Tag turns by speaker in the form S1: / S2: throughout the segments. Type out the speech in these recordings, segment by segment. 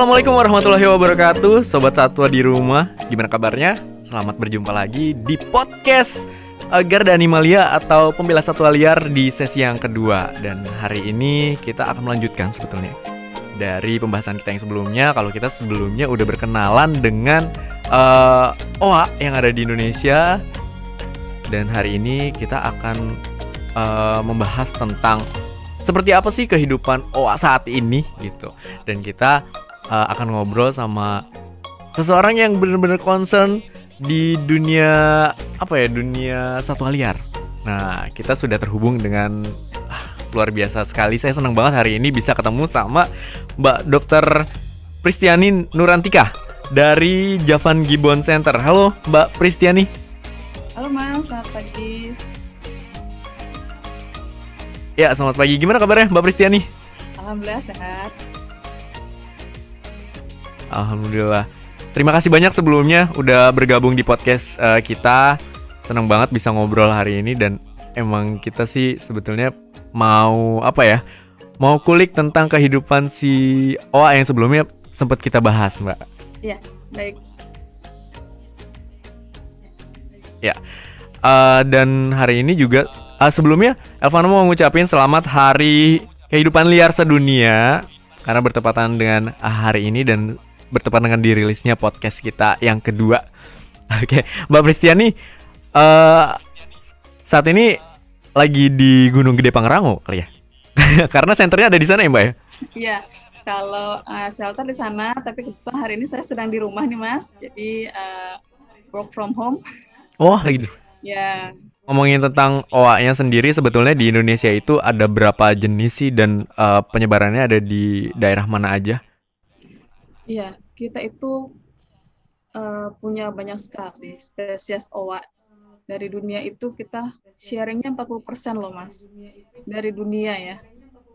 S1: Assalamualaikum warahmatullahi wabarakatuh, Sobat Satwa di rumah. Gimana kabarnya? Selamat berjumpa lagi di podcast Garda Animalia atau Pembela Satwa Liar di sesi yang kedua. Dan hari ini kita akan melanjutkan sebetulnya dari pembahasan kita yang sebelumnya. Kalau kita sebelumnya udah berkenalan dengan OA yang ada di Indonesia. Dan hari ini kita akan membahas tentang seperti apa sih kehidupan OA saat ini gitu. Dan kita akan ngobrol sama seseorang yang benar-benar concern di dunia dunia satwa liar. Nah, kita sudah terhubung dengan luar biasa sekali. Saya senang banget hari ini bisa ketemu sama Mbak Dr. Pristiani Nurantika dari Javan Gibbon Center. Halo Mbak Pristiani.
S2: Halo Mas, selamat pagi.
S1: Ya, selamat pagi. Gimana kabarnya Mbak Pristiani?
S2: Alhamdulillah sehat.
S1: Alhamdulillah. Terima kasih banyak sebelumnya udah bergabung di podcast kita. Senang banget bisa ngobrol hari ini. Dan emang kita sih sebetulnya mau kulik tentang kehidupan si OA yang sebelumnya sempat kita bahas, Mbak.
S2: Iya, baik.
S1: Ya, dan hari ini juga sebelumnya Elvano mau ngucapin selamat Hari Kehidupan Liar Sedunia karena bertepatan dengan hari ini dan bertepatan dengan dirilisnya podcast kita yang kedua. Oke, Mbak Pristiani saat ini lagi di Gunung Gede Pangrango kali ya? Karena senternya ada di sana ya, Mbak ya?
S2: Iya, kalau shelter di sana, tapi kebetulan hari ini saya sedang di rumah nih Mas, jadi work from home.
S1: Oh, gitu.
S2: Ya.
S1: Ngomongin tentang OA-nya sendiri, sebetulnya di Indonesia itu ada berapa jenis sih dan penyebarannya ada di daerah mana aja?
S2: Iya, kita itu punya banyak sekali spesies OA. Dari dunia itu kita sharingnya 40% loh Mas. Dari dunia ya.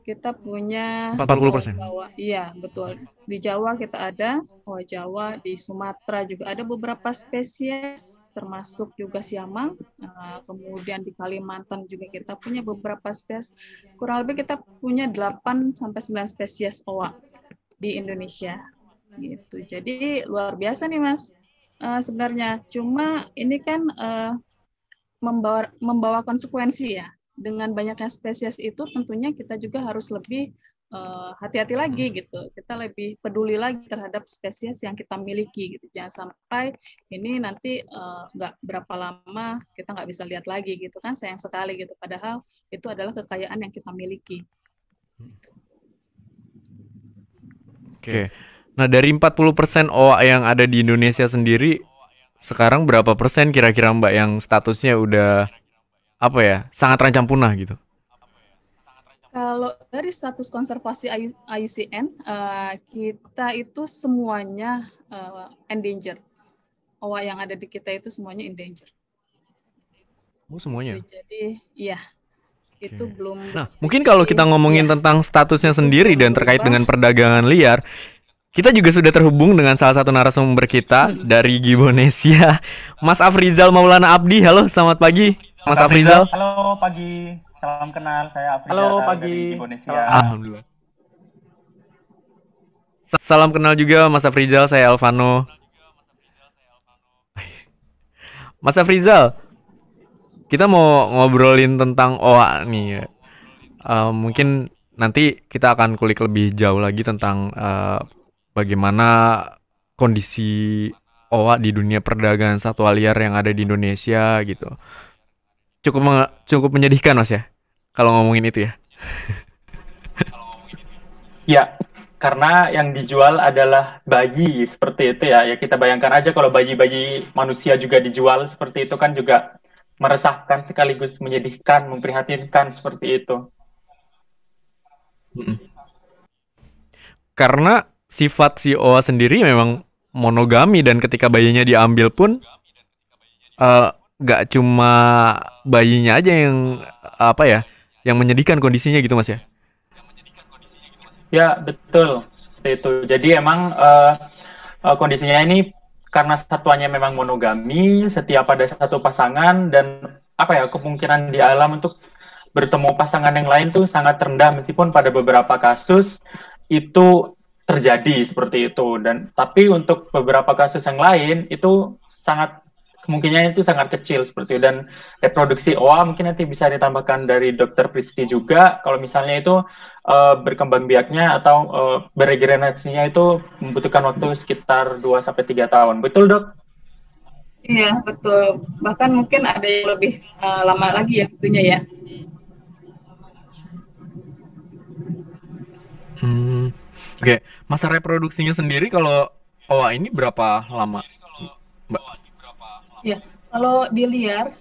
S2: Kita punya
S1: 40%.
S2: Jawa. Iya, betul. Di Jawa kita ada OA Jawa, di Sumatera juga ada beberapa spesies, termasuk juga siamang. Kemudian di Kalimantan juga kita punya beberapa spesies. Kurang lebih kita punya 8 sampai 9 spesies OA di Indonesia. Gitu. Jadi luar biasa nih Mas. Sebenarnya cuma ini kan membawa konsekuensi ya. Dengan banyaknya spesies itu tentunya kita juga harus lebih hati-hati lagi gitu. Kita lebih peduli lagi terhadap spesies yang kita miliki gitu. Jangan sampai ini nanti nggak berapa lama kita nggak bisa lihat lagi gitu kan, sayang sekali gitu. Padahal itu adalah kekayaan yang kita miliki.
S1: Oke. Nah, dari 40% OA yang ada di Indonesia sendiri, sekarang berapa persen kira-kira Mbak yang statusnya udah sangat terancam punah gitu?
S2: Kalau dari status konservasi IUCN, kita itu semuanya endangered. OA yang ada di kita itu semuanya endangered.
S1: Oh, semuanya?
S2: Jadi, iya. Itu belum.
S1: Nah, mungkin kalau kita ngomongin tentang statusnya sendiri dan terkait dengan perdagangan liar, kita juga sudah terhubung dengan salah satu narasumber kita dari Gibbonesia, Mas Afrizal Maulana Abdi. Halo, selamat pagi. Mas Afrizal.
S3: Halo pagi, salam kenal, saya Afrizal.
S1: Halo pagi.
S3: Dari Gibbonesia.
S1: Alhamdulillah. Salam kenal juga Mas Afrizal, saya Elvano. Mas Afrizal, kita mau ngobrolin tentang OA nih. Mungkin nanti kita akan kulik lebih jauh lagi tentang bagaimana kondisi OA di dunia perdagangan satwa liar yang ada di Indonesia gitu. Cukup menyedihkan Mas ya kalau ngomongin itu ya.
S3: Ya, karena yang dijual adalah bayi seperti itu ya. Ya kita bayangkan aja kalau bayi-bayi manusia juga dijual seperti itu kan juga meresahkan sekaligus menyedihkan, memprihatinkan seperti itu.
S1: Karena sifat si OA sendiri memang monogami dan ketika bayinya diambil pun gak cuma bayinya aja yang yang menyedihkan kondisinya gitu Mas ya?
S3: Ya betul seperti itu. Jadi emang kondisinya ini karena satwanya memang monogami, setiap ada satu pasangan dan kemungkinan di alam untuk bertemu pasangan yang lain tuh sangat rendah meskipun pada beberapa kasus itu terjadi seperti itu. Dan tapi untuk beberapa kasus yang lain itu kemungkinannya itu sangat kecil seperti itu. Dan reproduksi OA mungkin nanti bisa ditambahkan dari Dokter Pristi juga. Kalau misalnya itu berkembang biaknya atau beregenerasinya itu membutuhkan waktu sekitar 2-3 tahun. Betul, Dok?
S2: Iya, betul. Bahkan mungkin ada yang lebih lama lagi ya tentunya ya.
S1: Oke, masa reproduksinya sendiri kalau OA ini berapa lama, Mbak?
S2: Ya, kalau di liar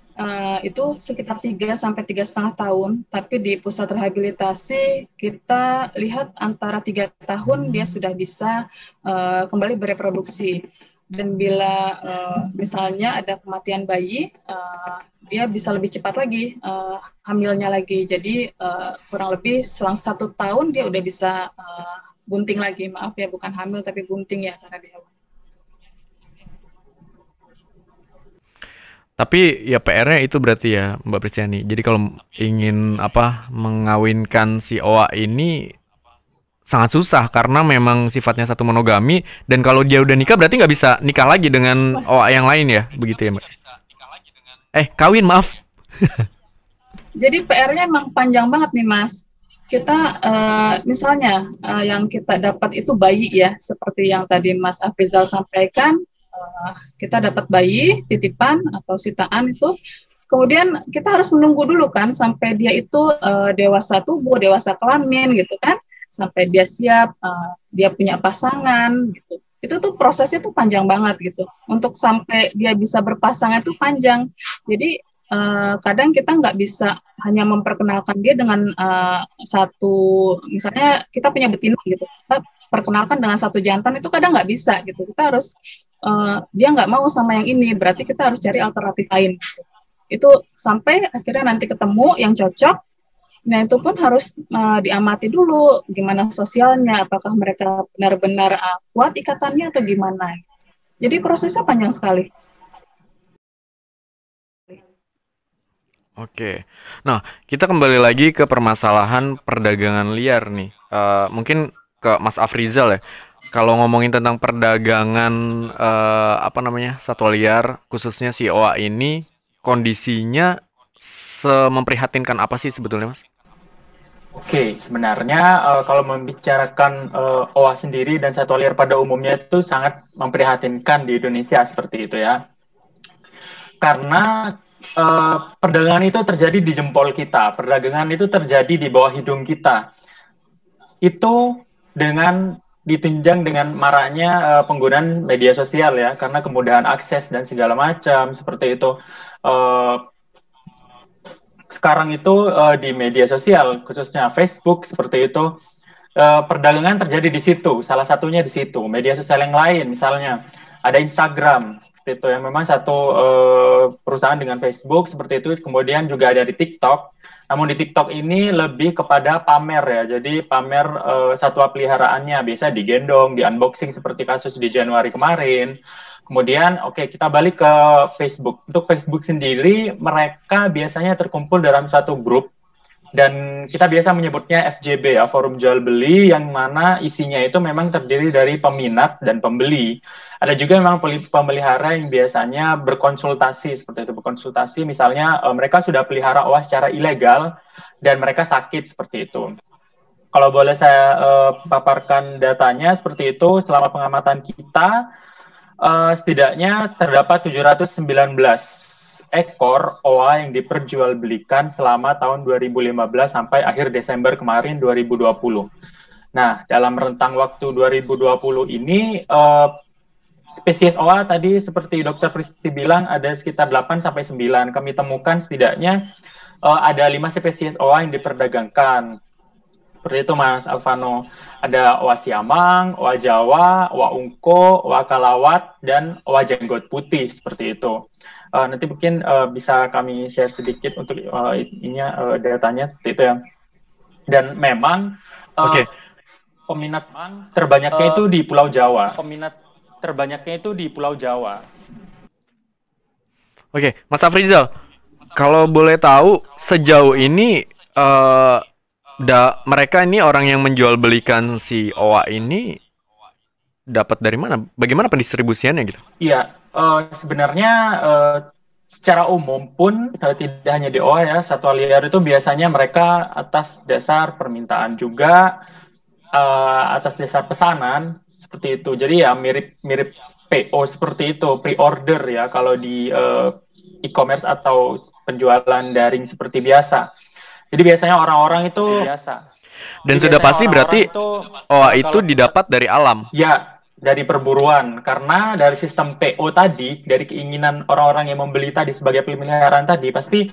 S2: itu sekitar 3 sampai 3,5 tahun, tapi di pusat rehabilitasi kita lihat antara 3 tahun dia sudah bisa kembali bereproduksi. Dan bila misalnya ada kematian bayi, dia bisa lebih cepat lagi hamilnya lagi. Jadi kurang lebih selang 1 tahun dia udah bisa bunting lagi. Maaf ya, bukan hamil tapi bunting ya karena dia.
S1: Tapi ya PR-nya itu berarti ya Mbak Pristiani. Jadi kalau ingin mengawinkan si OA ini sangat susah karena memang sifatnya satu monogami, dan kalau dia udah nikah berarti nggak bisa nikah lagi dengan OA yang lain ya, begitu ya Mbak? Kawin, maaf.
S2: Jadi PR-nya emang panjang banget nih Mas. Kita misalnya yang kita dapat itu bayi ya, seperti yang tadi Mas Afrizal sampaikan, kita dapat bayi titipan atau sitaan itu, kemudian kita harus menunggu dulu kan sampai dia itu dewasa tubuh, dewasa kelamin gitu kan, sampai dia siap, dia punya pasangan gitu. Itu tuh prosesnya tuh panjang banget gitu. Untuk sampai dia bisa berpasangan itu panjang. Jadi kadang kita nggak bisa hanya memperkenalkan dia dengan satu, misalnya kita punya betina gitu, kita perkenalkan dengan satu jantan itu kadang nggak bisa gitu. Kita harus dia nggak mau sama yang ini, berarti kita harus cari alternatif lain. Gitu. Itu sampai akhirnya nanti ketemu yang cocok. Nah, itu pun harus diamati dulu gimana sosialnya, apakah mereka benar-benar kuat ikatannya atau gimana. Jadi prosesnya panjang sekali.
S1: Oke. Nah, kita kembali lagi ke permasalahan perdagangan liar nih. Mungkin ke Mas Afrizal ya. Kalau ngomongin tentang perdagangan satwa liar, khususnya si OA ini, kondisinya memprihatinkan apa sih sebetulnya, Mas?
S3: Oke, sebenarnya kalau membicarakan OA sendiri dan satwa liar pada umumnya itu sangat memprihatinkan di Indonesia seperti itu ya. Karena perdagangan itu terjadi di jempol kita, perdagangan itu terjadi di bawah hidung kita. Itu ditunjang dengan maraknya penggunaan media sosial ya, karena kemudahan akses dan segala macam seperti itu. Sekarang itu di media sosial, khususnya Facebook seperti itu, perdagangan terjadi di situ. Salah satunya di situ. Media sosial yang lain, misalnya ada Instagram seperti itu, yang memang satu perusahaan dengan Facebook seperti itu. Kemudian juga ada di TikTok. Namun di TikTok ini lebih kepada pamer ya. Jadi pamer satwa peliharaannya, biasa digendong, di unboxing seperti kasus di Januari kemarin. Kemudian, kita balik ke Facebook. Untuk Facebook sendiri, mereka biasanya terkumpul dalam satu grup, dan kita biasa menyebutnya FJB, ya, Forum Jual Beli, yang mana isinya itu memang terdiri dari peminat dan pembeli. Ada juga memang pemelihara yang biasanya berkonsultasi, seperti itu, berkonsultasi, misalnya mereka sudah pelihara OA secara ilegal, dan mereka sakit, seperti itu. Kalau boleh saya paparkan datanya, seperti itu, selama pengamatan kita, setidaknya terdapat 719 ekor OA yang diperjualbelikan selama tahun 2015 sampai akhir Desember kemarin 2020. Nah, dalam rentang waktu 2020 ini, spesies OA tadi seperti Dr. Pristi bilang ada sekitar 8 sampai 9. Kami temukan setidaknya ada 5 spesies OA yang diperdagangkan. Seperti itu Mas Alvano. Ada OA Siamang, OA Jawa, OA Ungko, OA Kalawat, dan OA Jenggot Putih, seperti itu. Nanti mungkin bisa kami share sedikit untuk datanya seperti itu ya. Dan memang peminat terbanyaknya itu di Pulau Jawa.
S1: Oke, Mas Afrizal, kalau boleh tahu sejauh ini mereka ini orang yang menjual belikan si OA ini dapat dari mana? Bagaimana pendistribusiannya gitu?
S3: Iya, sebenarnya secara umum pun tidak hanya di OA ya, satwa liar itu biasanya mereka atas dasar permintaan juga, atas dasar pesanan seperti itu. Jadi ya mirip-mirip PO seperti itu, pre-order ya kalau di e-commerce atau penjualan daring seperti biasa. Jadi biasanya orang-orang itu biasa.
S1: Dan
S3: Jadi
S1: sudah
S3: biasanya
S1: pasti
S3: orang-orang
S1: berarti
S3: itu
S1: itu
S3: kalau
S1: didapat dari alam.
S3: ya, dari perburuan. Karena dari sistem PO tadi, dari keinginan orang-orang yang membeli tadi sebagai peliharaan tadi, pasti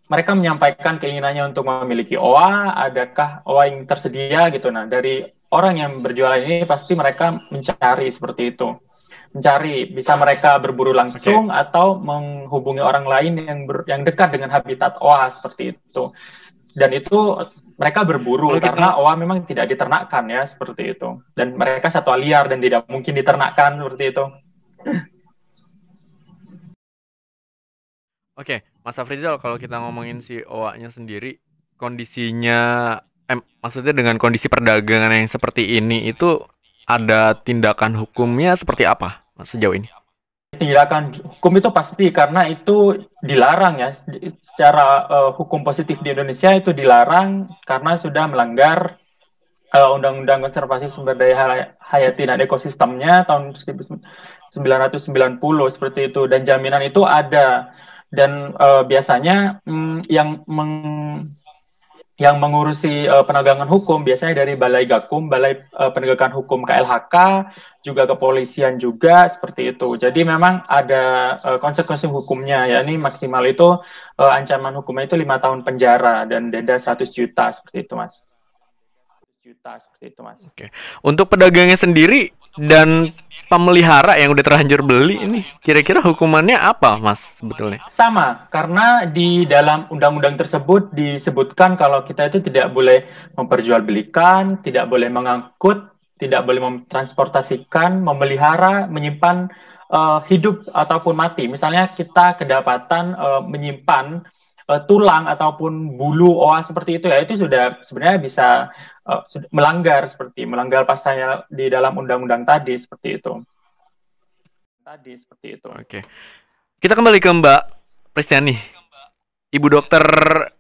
S3: mereka menyampaikan keinginannya untuk memiliki OA, adakah OA yang tersedia gitu. Nah, dari orang yang berjualan ini pasti mereka mencari seperti itu. Mencari, bisa mereka berburu langsung atau menghubungi orang lain yang dekat dengan habitat OA seperti itu. Dan itu mereka berburu karena OA memang tidak diternakkan ya seperti itu. Dan mereka satwa liar dan tidak mungkin diternakkan seperti itu.
S1: Oke, Mas Afrizal, kalau kita ngomongin si OA-nya sendiri, kondisinya, maksudnya dengan kondisi perdagangan yang seperti ini itu ada tindakan hukumnya seperti apa, Mas, sejauh ini?
S3: Tindakan hukum itu pasti karena itu dilarang ya secara hukum positif di Indonesia itu dilarang karena sudah melanggar Undang-Undang Konservasi Sumber Daya Hayati dan Ekosistemnya tahun 1990 seperti itu, dan jaminan itu ada, dan biasanya yang mengurusi penegakan hukum biasanya dari Balai Gakum, Balai Penegakan Hukum KLHK, juga kepolisian juga seperti itu. Jadi memang ada konsekuensi hukumnya, ya ini maksimal itu ancaman hukumnya itu 5 tahun penjara dan denda 100 juta seperti itu, Mas.
S1: Oke. Untuk pedagangnya sendiri dan pemelihara yang udah terlanjur beli ini, kira-kira hukumannya apa, Mas, sebetulnya?
S3: Sama, karena di dalam undang-undang tersebut disebutkan kalau kita itu tidak boleh memperjualbelikan, tidak boleh mengangkut, tidak boleh mentransportasikan, memelihara, menyimpan hidup ataupun mati. Misalnya kita kedapatan menyimpan tulang ataupun bulu OA seperti itu ya, itu sudah sebenarnya bisa melanggar pasalnya di dalam undang-undang tadi seperti itu.
S1: Oke. Kita kembali ke Mbak Pristiani, Ibu Dokter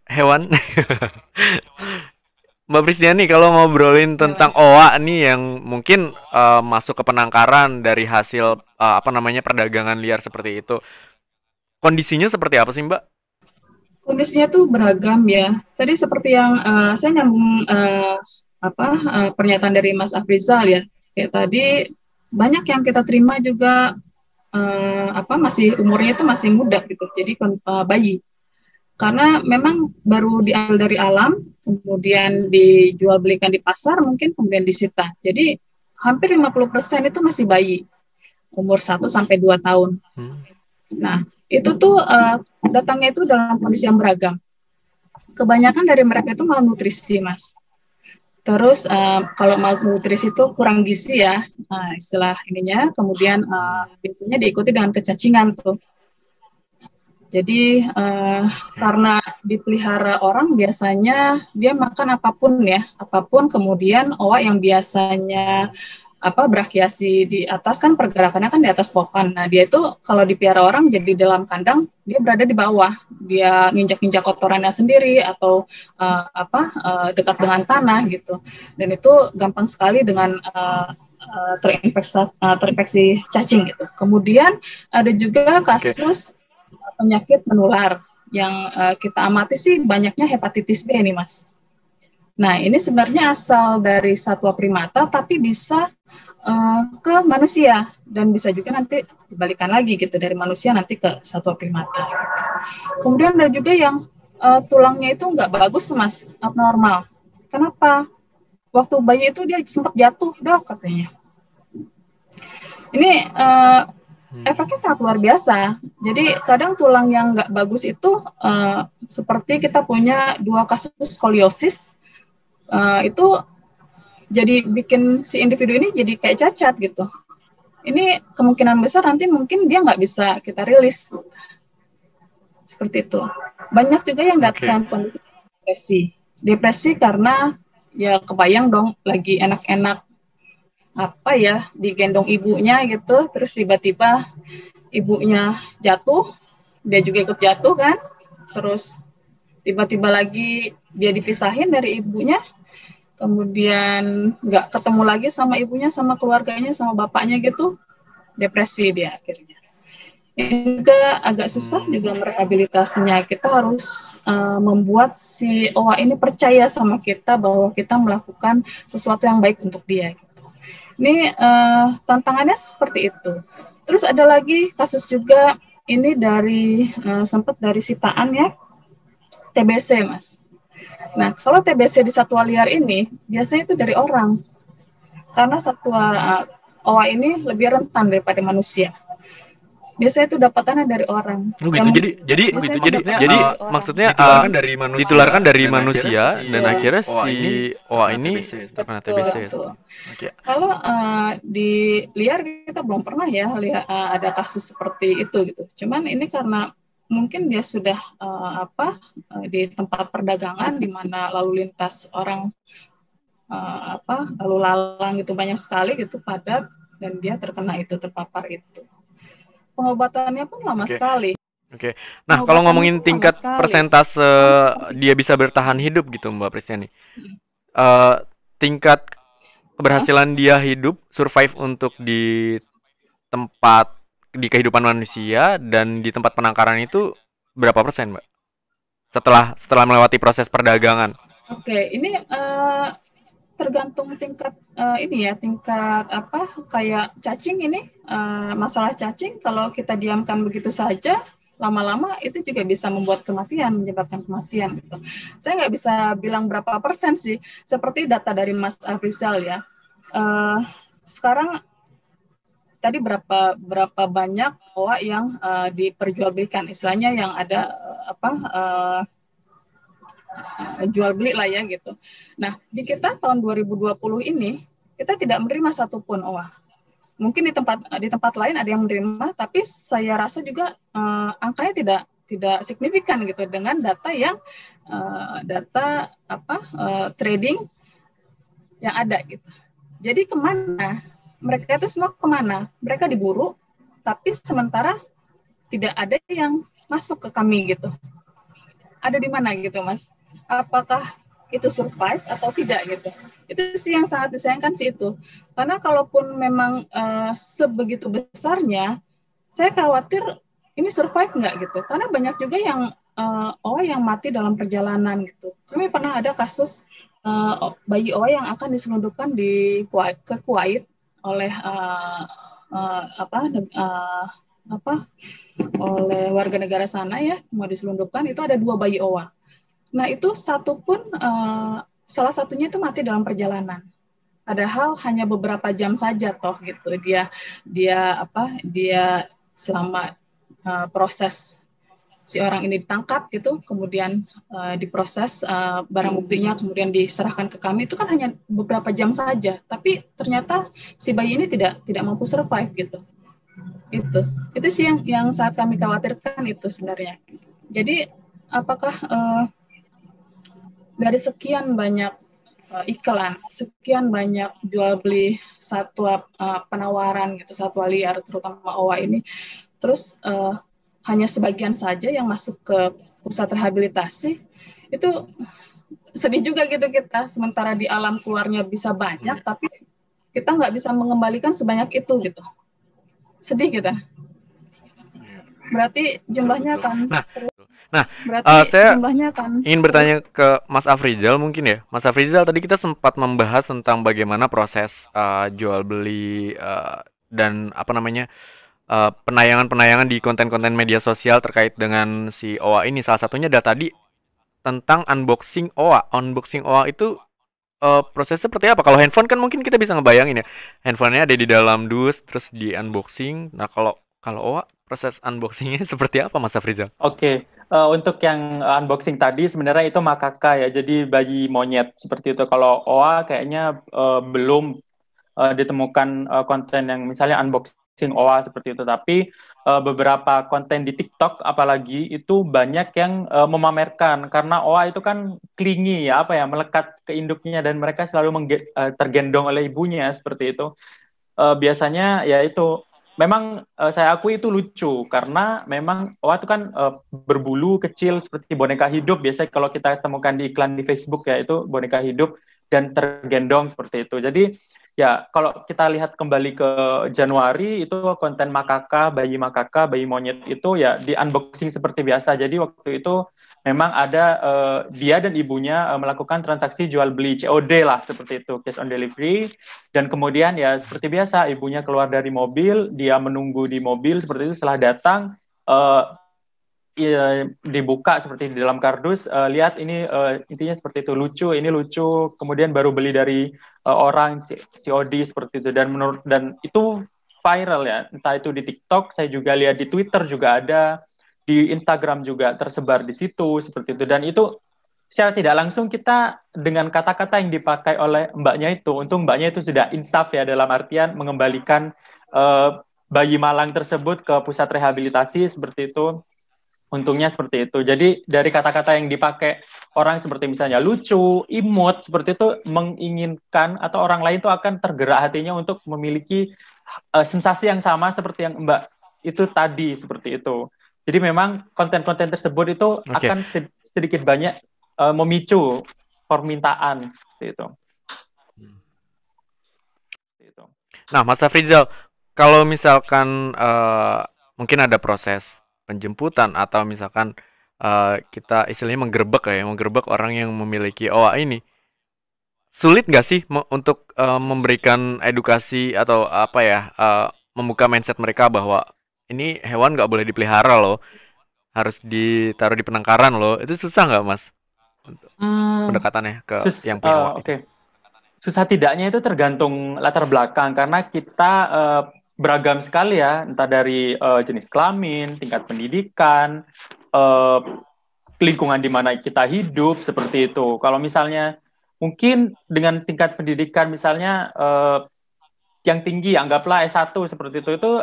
S1: Hewan. Mbak Pristiani, kalau ngobrolin tentang OA nih yang mungkin masuk ke penangkaran dari hasil perdagangan liar seperti itu, kondisinya seperti apa sih, Mbak?
S2: Kondisinya tuh beragam ya. Tadi seperti yang saya nyambung pernyataan dari Mas Afrizal ya. Kayak tadi banyak yang kita terima juga masih umurnya itu masih muda gitu. Jadi bayi. Karena memang baru diambil dari alam, kemudian dijual belikan di pasar, mungkin kemudian disita. Jadi hampir 50% itu masih bayi. Umur 1 sampai 2 tahun. Nah, itu tuh datangnya itu dalam kondisi yang beragam. Kebanyakan dari mereka itu malnutrisi, Mas. Terus kalau malnutrisi itu kurang gizi ya, istilah ininya. Kemudian biasanya diikuti dengan kecacingan tuh. Jadi karena dipelihara orang biasanya dia makan apapun ya, apapun. Kemudian OA yang biasanya beraktiasi di atas kan pergerakannya kan di atas pohon. Nah, dia itu kalau dipelihara orang jadi dalam kandang, dia berada di bawah. Dia nginjak-nginjak kotorannya sendiri atau dekat dengan tanah gitu. Dan itu gampang sekali dengan terinfeksi cacing gitu. Kemudian ada juga kasus penyakit menular yang kita amati sih banyaknya hepatitis B nih, Mas. Nah, ini sebenarnya asal dari satwa primata tapi bisa ke manusia dan bisa juga nanti dibalikan lagi gitu dari manusia nanti ke satwa primata. Gitu. Kemudian ada juga yang tulangnya itu nggak bagus, Mas, abnormal. Kenapa? Waktu bayi itu dia sempat jatuh, Dok, katanya. Ini efeknya sangat luar biasa. Jadi kadang tulang yang nggak bagus itu seperti kita punya 2 kasus skoliosis, itu jadi bikin si individu ini jadi kayak cacat gitu. Ini kemungkinan besar nanti mungkin dia nggak bisa kita rilis. Seperti itu. Banyak juga yang datang kondisi depresi. Depresi karena ya kebayang dong lagi enak-enak apa ya, digendong ibunya gitu, terus tiba-tiba ibunya jatuh, dia juga ikut jatuh kan, terus tiba-tiba lagi dia dipisahin dari ibunya, kemudian nggak ketemu lagi sama ibunya, sama keluarganya, sama bapaknya gitu, depresi dia akhirnya. Ini juga agak susah juga merehabilitasinya. Kita harus membuat si OA ini percaya sama kita bahwa kita melakukan sesuatu yang baik untuk dia. Gitu. Ini tantangannya seperti itu. Terus ada lagi kasus juga ini dari sempat dari sitaan ya, TBC Mas. Nah kalau TBC di satwa liar ini biasanya itu dari orang, karena satwa OA ini lebih rentan daripada manusia. Biasanya itu dapatannya dari orang.
S1: Oh
S2: Yang
S1: gitu. Jadi
S2: biasanya itu
S1: jadi
S2: dapatannya
S1: jadi
S2: dari orang.
S1: maksudnya ditularkan dari manusia dan akhirnya si OA ini terkena
S2: Betul,
S1: TBC.
S2: betul.
S1: Oke.
S2: Kalau di liar kita belum pernah ya lihat ada kasus seperti itu gitu. Cuman ini karena mungkin dia sudah di tempat perdagangan di mana lalu lintas orang lalu lalang gitu banyak sekali gitu, padat, dan dia terkena itu, terpapar itu. Pengobatannya pun lama
S1: Oke.
S2: sekali.
S1: Oke. Nah, kalau
S2: Pengobatannya
S1: ngomongin
S2: pun lama
S1: tingkat
S2: sekali.
S1: persentase
S2: Sama seperti
S1: dia bisa bertahan hidup gitu, Mbak Pristiani.
S2: Mm.
S1: Tingkat keberhasilan dia hidup, survive untuk di tempat di kehidupan manusia dan di tempat penangkaran itu berapa persen, Mbak? Setelah melewati proses perdagangan.
S2: Oke, ini tergantung tingkat ini ya, tingkat apa kayak cacing ini, masalah cacing kalau kita diamkan begitu saja lama-lama itu juga bisa membuat kematian, menyebabkan kematian gitu. Saya nggak bisa bilang berapa persen sih, seperti data dari Mas Afrizal ya. Sekarang tadi berapa banyak OA yang diperjualbelikan, istilahnya yang ada jual beli lah ya gitu. Nah, di kita tahun 2020 ini kita tidak menerima satupun OA. Mungkin di tempat lain ada yang menerima, tapi saya rasa juga angkanya tidak signifikan gitu dengan data yang trading yang ada gitu. Jadi kemana? Mereka itu semua kemana? Mereka diburu, tapi sementara tidak ada yang masuk ke kami gitu. Ada di mana gitu, Mas? Apakah itu survive atau tidak gitu? Itu sih yang sangat disayangkan sih itu. Karena kalaupun memang sebegitu besarnya, saya khawatir ini survive nggak gitu. Karena banyak juga yang OA yang mati dalam perjalanan gitu. Kami pernah ada kasus bayi OA yang akan diselundupkan ke Kuwait oleh oleh warga negara sana ya, mau diselundupkan, itu ada 2 bayi OA. Nah itu salah satunya itu mati dalam perjalanan. Padahal hanya beberapa jam saja toh gitu dia selama proses si orang ini ditangkap gitu, kemudian diproses barang buktinya, kemudian diserahkan ke kami, itu kan hanya beberapa jam saja. Tapi ternyata si bayi ini tidak mampu survive gitu. Itu sih yang saat kami khawatirkan itu sebenarnya. Jadi apakah dari sekian banyak iklan, sekian banyak jual beli satwa penawaran gitu, satwa liar terutama OA ini, terus hanya sebagian saja yang masuk ke pusat rehabilitasi, itu sedih juga gitu kita, sementara di alam keluarnya bisa banyak, tapi kita nggak bisa mengembalikan sebanyak itu gitu. Sedih kita. Berarti jumlahnya akan
S1: saya ingin bertanya ke Mas Afrizal mungkin ya. Mas Afrizal, tadi kita sempat membahas tentang bagaimana proses jual beli dan penayangan di konten-konten media sosial terkait dengan si OA ini. Salah satunya adalah tadi tentang unboxing OA. Unboxing OA itu prosesnya seperti apa? Kalau handphone kan mungkin kita bisa ngebayangin ya. Handphonenya ada di dalam dus terus di unboxing. Nah, kalau OA proses unboxingnya seperti apa, Mas Afrizal?
S3: Oke. Untuk yang unboxing tadi sebenarnya itu makaka ya, jadi bayi monyet seperti itu. Kalau OA kayaknya belum ditemukan konten yang misalnya unboxing OA seperti itu. Tapi beberapa konten di TikTok apalagi itu banyak yang memamerkan karena OA itu kan clingy ya, apa ya, melekat ke induknya dan mereka selalu tergendong oleh ibunya seperti itu. Biasanya ya itu memang saya akui itu lucu karena memang OA itu kan berbulu kecil seperti boneka hidup. Biasanya kalau kita temukan di iklan di Facebook ya itu boneka hidup dan tergendong seperti itu. Jadi ya kalau kita lihat kembali ke Januari itu konten makaka, bayi monyet itu ya di unboxing seperti biasa. Jadi waktu itu memang ada dia dan ibunya melakukan transaksi jual beli COD lah seperti itu, cash on delivery. Dan kemudian ya seperti biasa ibunya keluar dari mobil, dia menunggu di mobil seperti itu. Setelah datang ya, dibuka seperti di dalam kardus, lihat ini intinya seperti itu, lucu, ini lucu, kemudian baru beli dari orang COD seperti itu, dan itu viral ya, entah itu di TikTok, saya juga lihat di Twitter juga ada, di Instagram juga tersebar di situ seperti itu, dan itu secara tidak langsung kita dengan kata-kata yang dipakai oleh mbaknya itu, untung mbaknya itu sudah insaf ya, dalam artian mengembalikan bayi malang tersebut ke pusat rehabilitasi seperti itu. Untungnya seperti itu. Jadi dari kata-kata yang dipakai orang seperti misalnya lucu, imut, seperti itu menginginkan atau orang lain itu akan tergerak hatinya untuk memiliki sensasi yang sama seperti yang Mbak itu tadi seperti itu. Jadi memang konten-konten tersebut itu akan sedikit banyak memicu permintaan seperti itu.
S1: Nah, Mas Afrizal, kalau misalkan mungkin ada proses penjemputan atau misalkan kita istilahnya menggerebek orang yang memiliki OA ini, sulit nggak sih untuk memberikan edukasi atau apa ya, membuka mindset mereka bahwa ini hewan nggak boleh dipelihara loh, harus ditaruh di penangkaran loh, itu susah nggak Mas untuk pendekatannya ke yang punya OA?
S3: Oke. Susah tidaknya itu tergantung latar belakang karena kita beragam sekali ya, entah dari jenis kelamin, tingkat pendidikan, lingkungan di mana kita hidup seperti itu. Kalau misalnya mungkin dengan tingkat pendidikan misalnya yang tinggi, anggaplah S1 seperti itu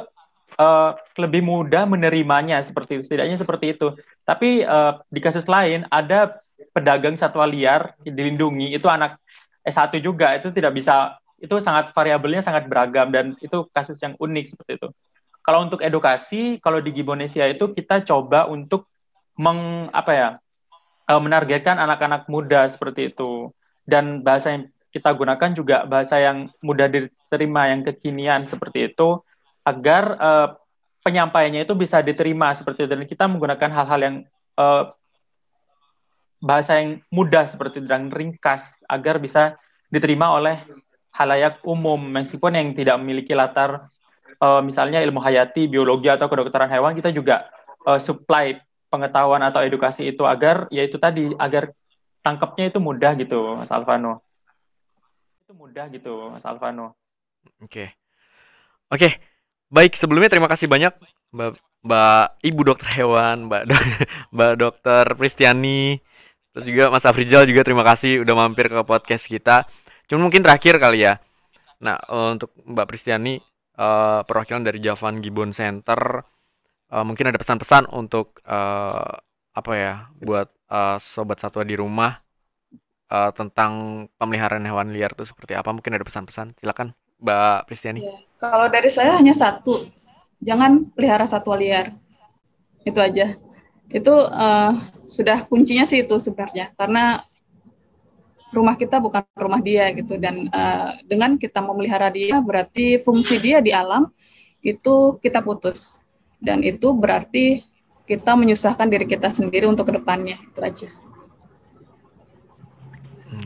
S3: lebih mudah menerimanya seperti itu, setidaknya seperti itu. Tapi di kasus lain ada pedagang satwa liar dilindungi, itu anak S1 juga, itu tidak bisa, itu sangat variabelnya sangat beragam dan itu kasus yang unik seperti itu. Kalau untuk edukasi, kalau di Gibonesia itu kita coba untuk menargetkan anak-anak muda seperti itu. Dan bahasa yang kita gunakan juga bahasa yang mudah diterima, yang kekinian seperti itu, agar penyampaiannya itu bisa diterima seperti itu. Dan kita menggunakan hal-hal yang bahasa yang mudah seperti itu dan ringkas agar bisa diterima oleh halayak umum, meskipun yang tidak memiliki latar misalnya ilmu hayati, biologi atau kedokteran hewan, kita juga supply pengetahuan atau edukasi itu agar ya itu tadi, agar tangkapnya itu mudah gitu, Mas Alvano. Itu mudah gitu, Mas Alvano.
S1: Oke. Baik, sebelumnya terima kasih banyak Mbak Ibu Dokter Hewan, Mbak Dokter Pristiani. Terus juga Mas Afrizal juga terima kasih udah mampir ke podcast kita. Cuma mungkin terakhir kali ya. Nah, untuk Mbak Pristiani, perwakilan dari Javan Gibbon Center, mungkin ada pesan-pesan untuk buat sobat satwa di rumah tentang pemeliharaan hewan liar itu seperti apa? Mungkin ada pesan-pesan. Silakan Mbak Pristiani.
S2: Ya, kalau dari saya hanya satu, jangan pelihara satwa liar. Itu aja. Itu sudah kuncinya sih itu sebenarnya, karena rumah kita bukan rumah dia gitu, dan dengan kita memelihara dia berarti fungsi dia di alam itu kita putus, dan itu berarti kita menyusahkan diri kita sendiri untuk kedepannya. Itu aja.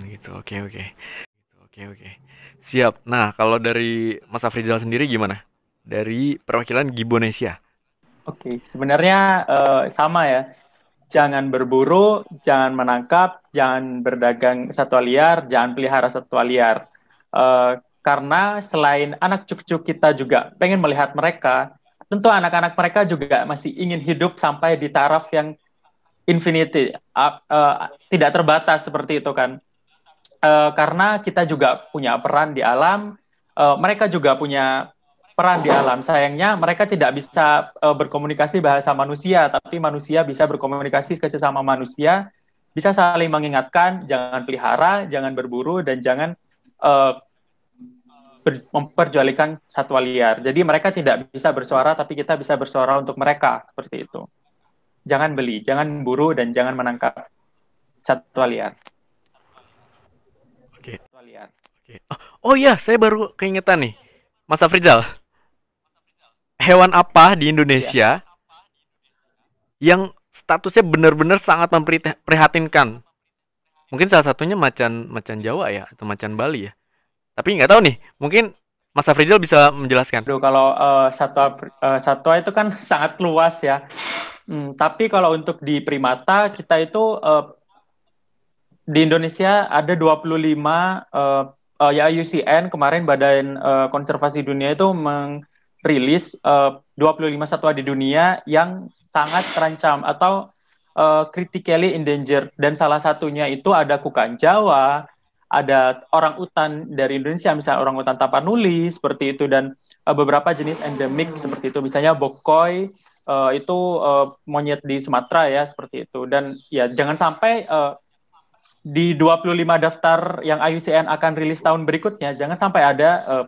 S1: Gitu, oke. Siap. Nah, kalau dari Mas Afrizal sendiri gimana? Dari perwakilan Gibonesia.
S3: Oke, sebenarnya sama ya. Jangan berburu, jangan menangkap, jangan berdagang satwa liar, jangan pelihara satwa liar. Karena selain anak cucu kita juga pengen melihat mereka, tentu anak-anak mereka juga masih ingin hidup sampai di taraf yang infinity, tidak terbatas seperti itu kan. Karena kita juga punya peran di alam, mereka juga punya peran di alam. Sayangnya mereka tidak bisa berkomunikasi bahasa manusia, tapi manusia bisa berkomunikasi ke sesama manusia, bisa saling mengingatkan, jangan pelihara, jangan berburu, dan jangan uh, memperjualbelikan satwa liar. Jadi mereka tidak bisa bersuara, tapi kita bisa bersuara untuk mereka, seperti itu. Jangan beli, jangan buru, dan jangan menangkap satwa liar.
S1: Oke.
S3: Satwa liar.
S1: Oke. Oh iya, saya baru keingetan nih, Mas Afrizal. Hewan apa di
S3: Ya.
S1: Indonesia yang statusnya benar-benar sangat memprihatinkan? Mungkin salah satunya macan macan Jawa ya atau macan Bali ya. Tapi nggak tahu nih, mungkin Mas Afrizal bisa menjelaskan.
S3: Aduh, kalau satwa itu kan sangat luas ya. Tapi kalau untuk di primata, kita itu di Indonesia ada 25 ya IUCN kemarin Badan Konservasi Dunia itu merilis 25 satwa di dunia yang sangat terancam atau critically endangered, dan salah satunya itu ada kukang Jawa, ada orang utan dari Indonesia, misalnya orang utan Tapanuli seperti itu, dan beberapa jenis endemik seperti itu, misalnya bokoi itu monyet di Sumatera ya seperti itu. Dan ya jangan sampai di 25 daftar yang IUCN akan rilis tahun berikutnya, jangan sampai ada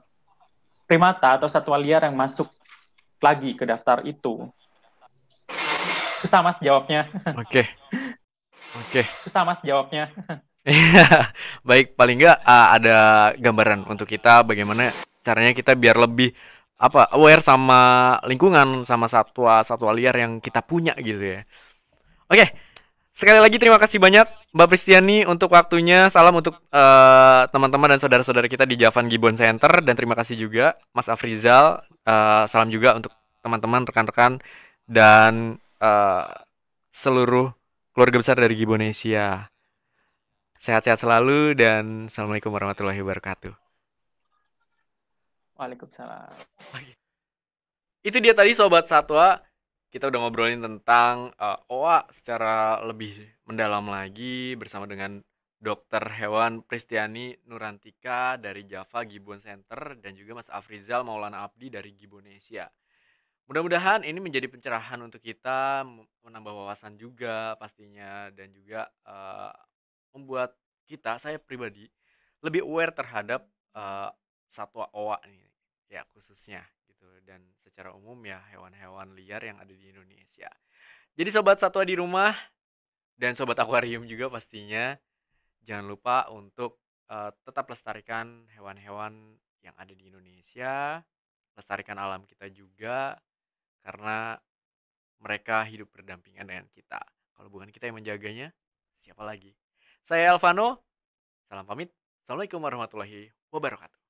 S3: primata atau satwa liar yang masuk lagi ke daftar itu. Susah Mas jawabnya.
S1: Oke. Oke.
S3: Susah Mas jawabnya.
S1: Baik, paling nggak ada gambaran untuk kita bagaimana caranya kita biar lebih aware sama lingkungan, sama satwa liar yang kita punya gitu ya. Oke, sekali lagi terima kasih banyak Mbak Pristiani untuk waktunya. Salam untuk teman-teman dan saudara-saudara kita di Javan Gibbon Center, dan terima kasih juga Mas Afrizal. Salam juga untuk teman-teman, rekan-rekan, dan seluruh keluarga besar dari Gibbonesia. Sehat-sehat selalu dan Assalamualaikum warahmatullahi wabarakatuh.
S3: Waalaikumsalam.
S1: Itu dia tadi Sobat Satwa. Kita udah ngobrolin tentang OA secara lebih mendalam lagi bersama dengan Dokter Hewan Pristiani Nurantika dari Java Gibbon Center dan juga Mas Afrizal Maulana Abdi dari Gibbonesia. Mudah-mudahan ini menjadi pencerahan untuk kita, menambah wawasan juga pastinya, dan juga membuat saya pribadi lebih aware terhadap satwa OA nih ya khususnya gitu, dan secara umum ya hewan-hewan liar yang ada di Indonesia. Jadi sobat satwa di rumah dan sobat akuarium juga pastinya jangan lupa untuk tetap lestarikan hewan-hewan yang ada di Indonesia, lestarikan alam kita juga karena mereka hidup berdampingan dengan kita. Kalau bukan kita yang menjaganya, siapa lagi? Saya Alvano, salam pamit. Assalamualaikum warahmatullahi wabarakatuh.